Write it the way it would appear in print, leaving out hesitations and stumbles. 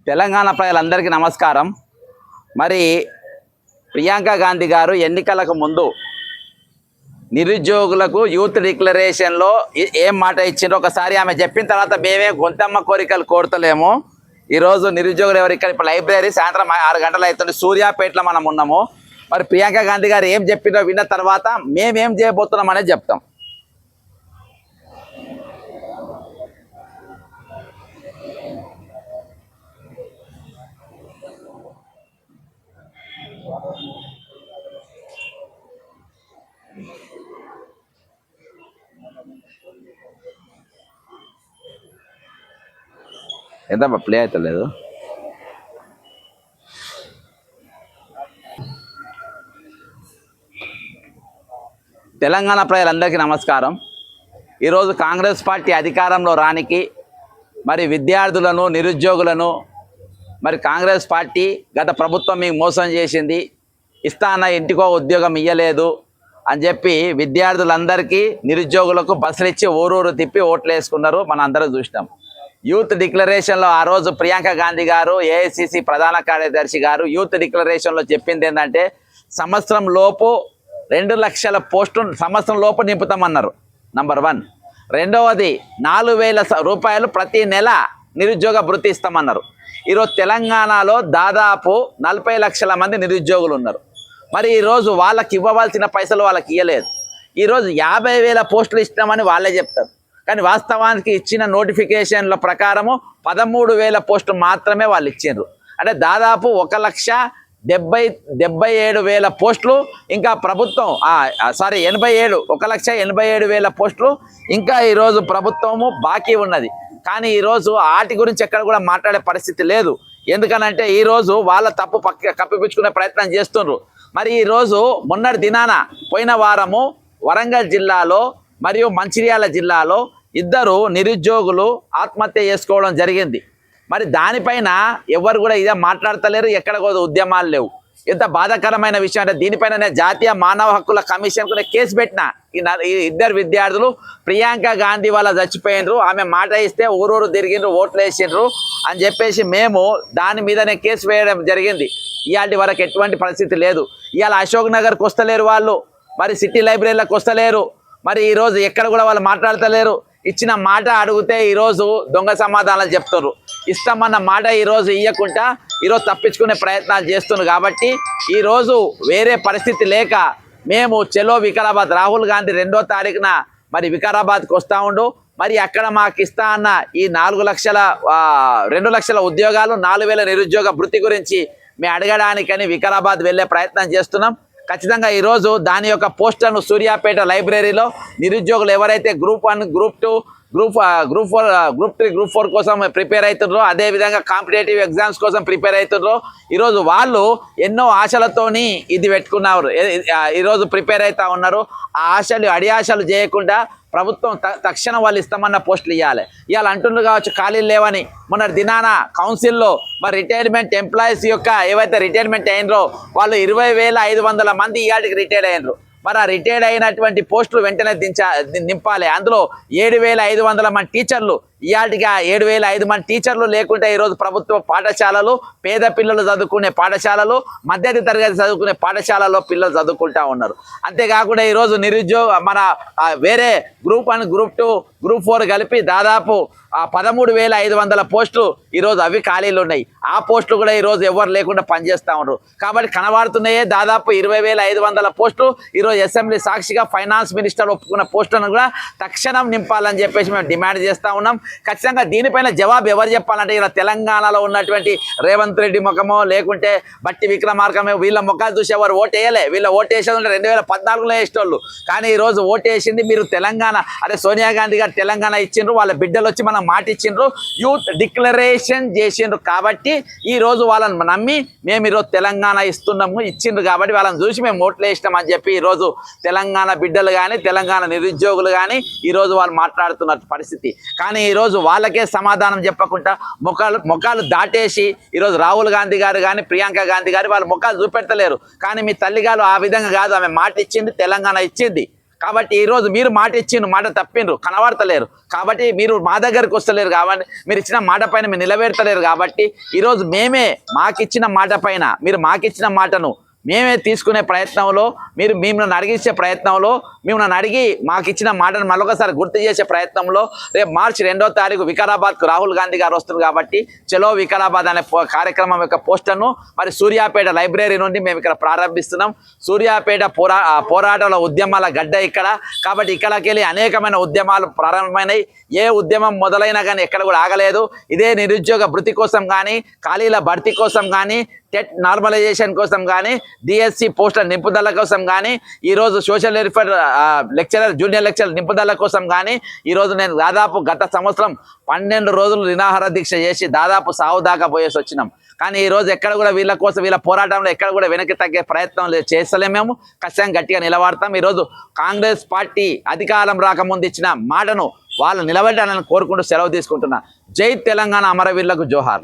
తెలంగాణ ప్రజలందరికీ నమస్కారం. మరి ప్రియాంక గాంధీ గారు ఎన్నికలకు ముందు నిరుద్యోగులకు యూత్ డిక్లరేషన్లో ఏం మాట ఇచ్చిండ్రో ఒకసారి ఆమె చెప్పిన తర్వాత మేమే గొంతమ్మ కోరికలు కోరతలేము. ఈరోజు నిరుద్యోగులు ఎవరు ఇక్కడ ఇప్పుడు లైబ్రరీ సాయంత్రం 6 గంటలు అవుతుంది, సూర్యాపేటలో మనం ఉన్నాము. మరి ప్రియాంక గాంధీ గారు ఏం చెప్పిందో విన్న తర్వాత మేమేం చేయబోతున్నాం అనేది చెప్తాం. ఎంత ప్లే అవుతలేదు. తెలంగాణ ప్రజలందరికీ నమస్కారం. ఈరోజు కాంగ్రెస్ పార్టీ అధికారంలో రానికి మరి విద్యార్థులను నిరుద్యోగులను మరి కాంగ్రెస్ పార్టీ గత ప్రభుత్వం మీకు మోసం చేసింది, ఇస్తాన ఇంటికో ఉద్యోగం ఇవ్వలేదు అని చెప్పి విద్యార్థులందరికీ నిరుద్యోగులకు బస్సులు ఇచ్చి ఊరూరు తిప్పి ఓట్లు వేసుకున్నారు. మనం అందరం చూసినాం. యూత్ డిక్లరేషన్లో ఆ రోజు ప్రియాంక గాంధీ గారు, ఏఐసిసి ప్రధాన కార్యదర్శి గారు యూత్ డిక్లరేషన్లో చెప్పింది ఏంటంటే సంవత్సరం లోపు 2 లక్షల పోస్టులు సంవత్సరం లోపు నింపుతామన్నారు. నంబర్ 1. రెండవది 4,000 రూపాయలు ప్రతి నెల నిరుద్యోగ భృతి ఇస్తామన్నారు. ఈరోజు తెలంగాణలో దాదాపు 40 లక్షల మంది నిరుద్యోగులు ఉన్నారు. మరి ఈరోజు వాళ్ళకి ఇవ్వవలసిన పైసలు వాళ్ళకి ఇవ్వలేదు. ఈరోజు 50,000 పోస్టులు ఇస్తామని వాళ్ళే చెప్తారు, కానీ వాస్తవానికి ఇచ్చిన నోటిఫికేషన్ల ప్రకారము 13,000 పోస్టులు మాత్రమే వాళ్ళు ఇచ్చిండ్రు. అంటే దాదాపు 1,77,000 పోస్టులు ఇంకా ప్రభుత్వం 1,87,000 పోస్టులు ఇంకా ఈరోజు ప్రభుత్వము బాకీ ఉన్నది. కానీ ఈరోజు వాటి గురించి ఎక్కడ కూడా మాట్లాడే పరిస్థితి లేదు. ఎందుకనంటే ఈరోజు వాళ్ళ తప్పు కప్పిపుచ్చుకునే ప్రయత్నం చేస్తున్నారు. మరి ఈరోజు మొన్నటి దినాన పోయిన వారము వరంగల్ జిల్లాలో మరియు మంచిర్యాల జిల్లాలో 2 నిరుద్యోగులు ఆత్మహత్య చేసుకోవడం జరిగింది. మరి దానిపైన ఎవరు కూడా ఇదే మాట్లాడతలేరు, ఎక్కడ కూడా ఉద్యమాలు లేవు. ఎంత బాధాకరమైన విషయం అంటే దీనిపైన నేను జాతీయ మానవ హక్కుల కమిషన్కు కేసు పెట్టిన. ఈ 2 విద్యార్థులు ప్రియాంక గాంధీ వాళ్ళ చచ్చిపోయినరు, ఆమె మాట ఇస్తే ఊరూరు తిరిగిండ్రు, ఓట్లు వేసిండ్రు అని చెప్పేసి మేము దాని మీదనే కేసు వేయడం జరిగింది. ఇవాళ వరకు ఎటువంటి పరిస్థితి లేదు. ఇవాళ అశోక్ నగర్కి వస్తలేరు వాళ్ళు, మరి సిటీ లైబ్రరీలకు వస్తలేరు. మరి ఈరోజు ఎక్కడ కూడా వాళ్ళు మాట్లాడతలేరు. ఇచ్చిన మాట అడిగితే ఈరోజు దొంగ సమాధానాలు చెప్తున్నారు. ఇస్తామన్న మాట ఈరోజు ఇవ్వకుండా ఈరోజు తప్పించుకునే ప్రయత్నాలు చేస్తున్నారు. కాబట్టి ఈరోజు వేరే పరిస్థితి లేక మేము చలో వికారాబాద్, రాహుల్ గాంధీ 2వ తారీఖున మరి వికారాబాద్కి వస్తూ ఉండు, మరి అక్కడ మాకు ఇస్తా అన్న ఈ 2 లక్షల ఉద్యోగాలు, 4,000 నిరుద్యోగ భృతి గురించి మేము అడగడానికని వికారాబాద్ వెళ్ళే ప్రయత్నం చేస్తున్నాం. ఖచ్చితంగా ఈరోజు దాని యొక్క పోస్టర్ను సూర్యాపేట లైబ్రరీలో నిరుద్యోగులు ఎవరైతే group 1, group 2, group 4, group 3, group 4 కోసం ప్రిపేర్ అవుతుండ్రో, అదేవిధంగా కాంపిటేటివ్ ఎగ్జామ్స్ కోసం ప్రిపేర్ అవుతుండ్రో ఈరోజు వాళ్ళు ఎన్నో ఆశలతోని ఇది పెట్టుకున్నారు, ఈరోజు ప్రిపేర్ అవుతూ ఉన్నారు. ఆ ఆశలు అడియాశలు చేయకుండా ప్రభుత్వం తక్షణం వాళ్ళు ఇస్తామన్న పోస్టులు ఇవ్వాలి. ఇవాళ అంటుండ్రు కావచ్చు ఖాళీలు లేవని. మొన్న దినాన కౌన్సిల్లో మరి రిటైర్మెంట్ ఎంప్లాయీస్ యొక్క ఏవైతే రిటైర్మెంట్ అయినరో వాళ్ళు 20,500 మంది ఇవాళకి రిటైర్డ్ అయినరు. మరి ఆ రిటైర్డ్ అయినటువంటి పోస్టులు వెంటనే నింపాలి. అందులో 7,500 మంది టీచర్లు, ఇవాళకి 7,500 మంది టీచర్లు లేకుంటే ఈరోజు ప్రభుత్వ పాఠశాలలు, పేద పిల్లలు చదువుకునే పాఠశాలలు, మధ్యతరగతి తరగతి చదువుకునే పాఠశాలలో పిల్లలు చదువుకుంటా ఉన్నారు. అంతేకాకుండా ఈరోజు మన వేరే గ్రూప్ 1, గ్రూప్ 2, గ్రూప్ 4 కలిపి దాదాపు 13,500 పోస్టులు ఈరోజు అవి ఖాళీలు ఉన్నాయి. ఆ పోస్టులు కూడా ఈరోజు ఎవరు లేకుండా పనిచేస్తూ ఉన్నారు. కాబట్టి కనబడుతున్నాయే దాదాపు 20,500 పోస్టులు ఈరోజు అసెంబ్లీ సాక్షిగా ఫైనాన్స్ మినిస్టర్ ఒప్పుకున్న పోస్టులను కూడా తక్షణం నింపాలని చెప్పేసి మేము డిమాండ్ చేస్తూ ఉన్నాం. ఖచ్చితంగా దీనిపైన జవాబు ఎవరు చెప్పాలంటే ఇలా తెలంగాణలో ఉన్నటువంటి రేవంత్ రెడ్డి ముఖమో లేకుంటే బట్టి విక్రమార్కమో వీళ్ళ ముఖాలు చూసి ఎవరు ఓటు వేయలే. వీళ్ళ ఓటు వేసేది ఉంటే 2014లో వేసేటోళ్ళు, కానీ ఈరోజు ఓటు వేసింది మీరు తెలంగాణ. అదే సోనియా గాంధీ గారు తెలంగాణ ఇచ్చిండ్రు, వాళ్ళ బిడ్డలు వచ్చి మనం మాట ఇచ్చిండ్రు, యూత్ డిక్లరేషన్ చేసిండ్రు. కాబట్టి ఈరోజు వాళ్ళని నమ్మి మేము ఈరోజు తెలంగాణ ఇచ్చిండ్రు కాబట్టి వాళ్ళని చూసి మేము ఓట్లు వేసినాం అని చెప్పి ఈరోజు తెలంగాణ బిడ్డలు కానీ తెలంగాణ నిరుద్యోగులు కానీ ఈరోజు వాళ్ళు మాట్లాడుతున్న పరిస్థితి. కానీ ఈరోజు వాళ్ళకే సమాధానం చెప్పకుండా ముఖాలు దాటేసి ఈరోజు రాహుల్ గాంధీ గారు కానీ ప్రియాంక గాంధీ గారు వాళ్ళ ముఖాలు చూపెడతలేరు. కానీ మీ తల్లిగారు ఆ విధంగా కాదు, ఆమె మాట ఇచ్చింది, తెలంగాణ ఇచ్చింది. కాబట్టి ఈరోజు మీరు మాట ఇచ్చిండ్రు, మాట తప్పిండ్రు, కనబడతలేరు. కాబట్టి మీరు మా దగ్గరికి వస్తలేరు కాబట్టి, మీరు ఇచ్చిన మాట పైన మీరు నిలబెడతలేరు కాబట్టి ఈరోజు మాకిచ్చిన మాట పైన మీరు మాకిచ్చిన మాటను మేమే తీసుకునే ప్రయత్నంలో, మీరు మిమ్మల్ని అడిగించే ప్రయత్నంలో, మిమ్మల్ని అడిగి మాకు ఇచ్చిన మాటను మరొకసారి గుర్తు చేసే ప్రయత్నంలో రేపు మార్చి 2వ తారీఖు వికారాబాద్కు రాహుల్ గాంధీ గారు వస్తున్నారు కాబట్టి చలో వికారాబాద్ అనే కార్యక్రమం యొక్క పోస్టర్ను మరి సూర్యాపేట లైబ్రరీ నుండి మేము ఇక్కడ ప్రారంభిస్తున్నాం. సూర్యాపేట పోరాటాల ఉద్యమాల గడ్డ ఇక్కడ కాబట్టి ఇక్కడికి వెళ్ళి అనేకమైన ఉద్యమాలు ప్రారంభమైనాయి. ఏ ఉద్యమం మొదలైనా కానీ ఎక్కడ కూడా ఆగలేదు. ఇదే నిరుద్యోగ భృతి కోసం కానీ, ఖాళీల భర్తీ కోసం కానీ, టెట్ నార్మలైజేషన్ కోసం కానీ, డిఎస్సి పోస్టుల నింపుదల కోసం కానీ, ఈరోజు social welfare lecturer junior lecturer నింపుదల కోసం కానీ ఈరోజు నేను దాదాపు గత సంవత్సరం 12 రోజులు నిరాహార దీక్ష చేసి దాదాపు సావు దాకా పోయేసి వచ్చినాం. కానీ ఈరోజు ఎక్కడ కూడా వీళ్ళ కోసం వీళ్ళ పోరాటంలో ఎక్కడ కూడా వెనక్కి తగ్గే ప్రయత్నం చేస్తలేము. మేము ఖచ్చితంగా గట్టిగా నిలబడతాం. ఈరోజు కాంగ్రెస్ పార్టీ అధికారం రాకముందు ఇచ్చిన మాటను వాళ్ళు నిలబెట్టాలని కోరుకుంటూ సెలవు తీసుకుంటున్నా. జై తెలంగాణ, అమరవీరులకు జోహార్లు.